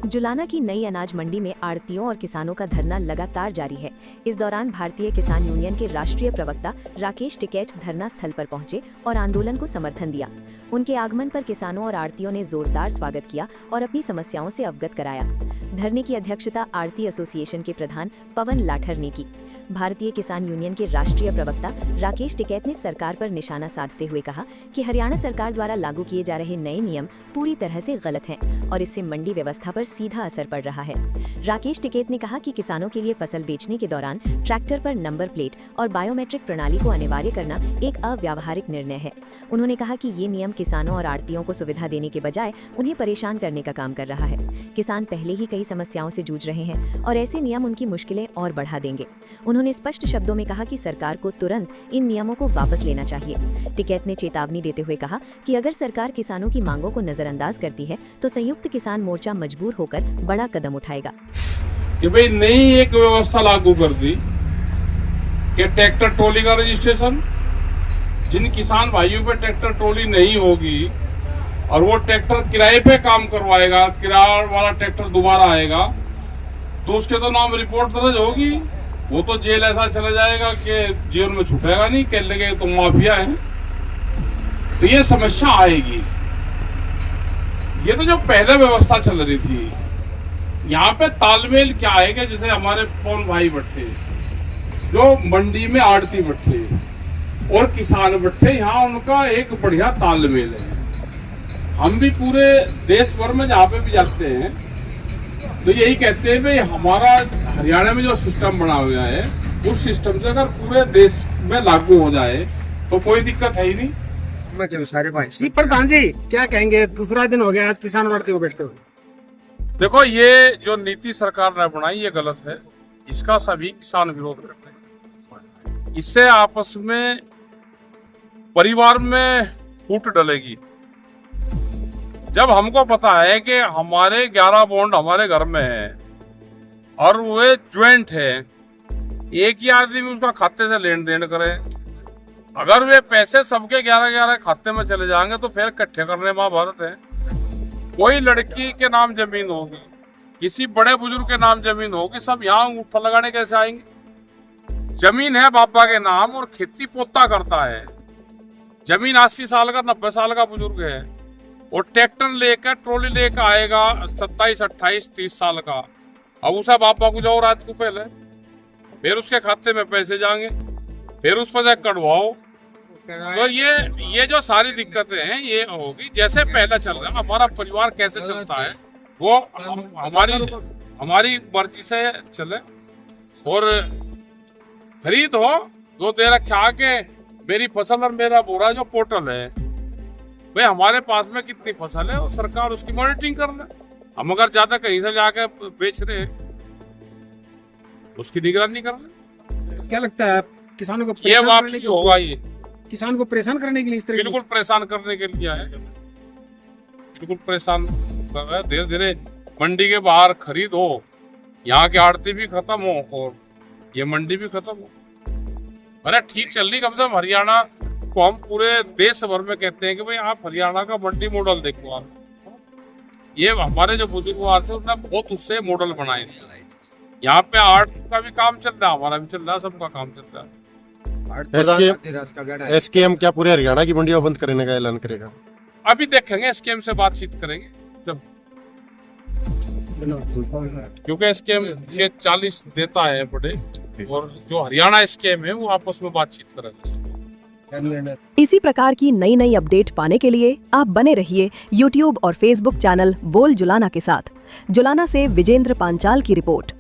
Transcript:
जुलाना की नई अनाज मंडी में आड़तियों और किसानों का धरना लगातार जारी है। इस दौरान भारतीय किसान यूनियन के राष्ट्रीय प्रवक्ता राकेश टिकैत धरना स्थल पर पहुंचे और आंदोलन को समर्थन दिया। उनके आगमन पर किसानों और आड़तियों ने जोरदार स्वागत किया और अपनी समस्याओं से अवगत कराया। धरने की अध्यक्षता आड़ती एसोसिएशन के प्रधान पवन लाठर ने की। भारतीय किसान यूनियन के राष्ट्रीय प्रवक्ता राकेश टिकैत ने सरकार पर निशाना साधते हुए कहा कि हरियाणा सरकार द्वारा लागू किए जा रहे नए नियम पूरी तरह से गलत हैं और इससे मंडी व्यवस्था पर सीधा असर पड़ रहा है। राकेश टिकैत ने कहा कि किसानों के लिए फसल बेचने के दौरान ट्रैक्टर पर नंबर प्लेट और बायोमेट्रिक प्रणाली को अनिवार्य करना एक अव्यावहारिक निर्णय है। उन्होंने कहा कि ये नियम किसानों और आड़तियों को सुविधा देने के बजाय उन्हें परेशान करने का काम कर रहा है। किसान पहले ही कई समस्याओं से जूझ रहे हैं और ऐसे नियम उनकी मुश्किलें और बढ़ा देंगे। उन्होंने स्पष्ट शब्दों में कहा कि सरकार को तुरंत इन नियमों को वापस लेना चाहिए। टिकैत ने चेतावनी देते हुए कहा कि अगर सरकार किसानों की मांगों को नजरअंदाज करती है तो संयुक्त किसान मोर्चा मजबूर होकर बड़ा कदम उठाएगा। कि भाई नई एक व्यवस्था लागू कर दी कि ट्रैक्टर ट्रॉली का रजिस्ट्रेशन, जिन किसान भाइयों पे ट्रैक्टर ट्रॉली नहीं होगी और वो ट्रैक्टर किराए पे काम करवाएगा, किराया वाला ट्रैक्टर दोबारा आएगा तो उसके तो नाम रिपोर्ट दर्ज होगी, वो तो जेल ऐसा चला जाएगा कि जेल में छूटेगा नहीं, कह लगे तो माफिया है। तो ये समस्या आएगी। ये तो जो पहले व्यवस्था चल रही थी, यहाँ पे तालमेल क्या है कि जैसे हमारे पवन भाई बैठे, जो मंडी में आड़ती बैठे और किसान बैठे, यहाँ उनका एक बढ़िया तालमेल है। हम भी पूरे देश भर में जहाँ पे भी जाते हैं तो यही कहते हैं भाई हमारा हरियाणा में जो सिस्टम बना हुआ है उस सिस्टम से अगर पूरे देश में लागू हो जाए तो कोई दिक्कत है ही नहीं। सारे भाई जी, प्रधान जी क्या कहेंगे? दूसरा दिन हो गया आज किसान आड़ती को बैठते हुए। देखो, ये जो नीति सरकार ने बनाई ये गलत है, इसका सभी किसान विरोध करते हैं। इससे आपस में परिवार में फूट डलेगी। जब हमको पता है कि हमारे 11 बॉन्ड हमारे घर में है और वो ज्वाइंट है, एक ही आदमी उसका खाते से लेन देन करे, अगर वे पैसे सबके 11-11 खाते में चले जाएंगे तो फिर इकट्ठे करने महाभारत है। कोई लड़की के नाम जमीन होगी, किसी बड़े बुजुर्ग के नाम जमीन होगी, सब यहाँ उठा लगाने कैसे आएंगे? जमीन है बाबा के नाम और खेती पोता करता है। जमीन 80 साल का 90 साल का बुजुर्ग है और ट्रैक्टर लेकर ट्रॉली लेकर आएगा 27, 28, 30 साल का। अब उसे बापा को जाओ रात को पहले, फिर उसके खाते में पैसे जाएंगे, फिर उस पर कटवाओ। तो ये जो सारी दिक्कतें हैं ये होगी। जैसे पहले चल रहा है, हमारा परिवार कैसे चलता है वो हमारी मर्जी से चले और खरीद हो जो दे रखा के मेरी फसल और मेरा बोरा जो पोर्टल है, भाई हमारे पास में कितनी फसल है और सरकार उसकी मॉनिटरिंग कर ले। हम अगर ज्यादा कहीं से जाके बेच रहे हैं उसकी निगरानी कर ले। तो क्या लगता है किसानों को ये वापसी होगा? ये किसान को परेशान करने के लिए इस तरह बिल्कुल परेशान करने के लिए है, बिल्कुल परेशान कर रहा है। धीरे धीरे मंडी के बाहर खरीद हो, यहाँ के आड़ती भी खत्म हो और ये मंडी भी खत्म हो। अरे ठीक चल रही, कम से कम हरियाणा को हम पूरे देश भर में कहते हैं कि भाई आप हरियाणा का मंडी मॉडल देखो। आप ये हमारे जो बुजुर्ग थे उन्होंने बहुत उससे मॉडल बनाए। यहाँ पे आर्ट का भी काम चल रहा है, हमारा भी चल रहा है, सबका काम चल रहा है। एसकेएम क्या पूरे हरियाणा की मंडियां बंद करने का ऐलान करेगा? अभी देखेंगे, एसकेएम से बातचीत करेंगे जब, क्योंकि एसकेएम ये 40 देता है बड़े, और जो हरियाणा एसकेएम है वो आपस में बातचीत करेंगे। इसी प्रकार की नई अपडेट पाने के लिए आप बने रहिए YouTube और Facebook चैनल बोल जुलाना के साथ। जुलाना से विजेंद्र पांचाल की रिपोर्ट।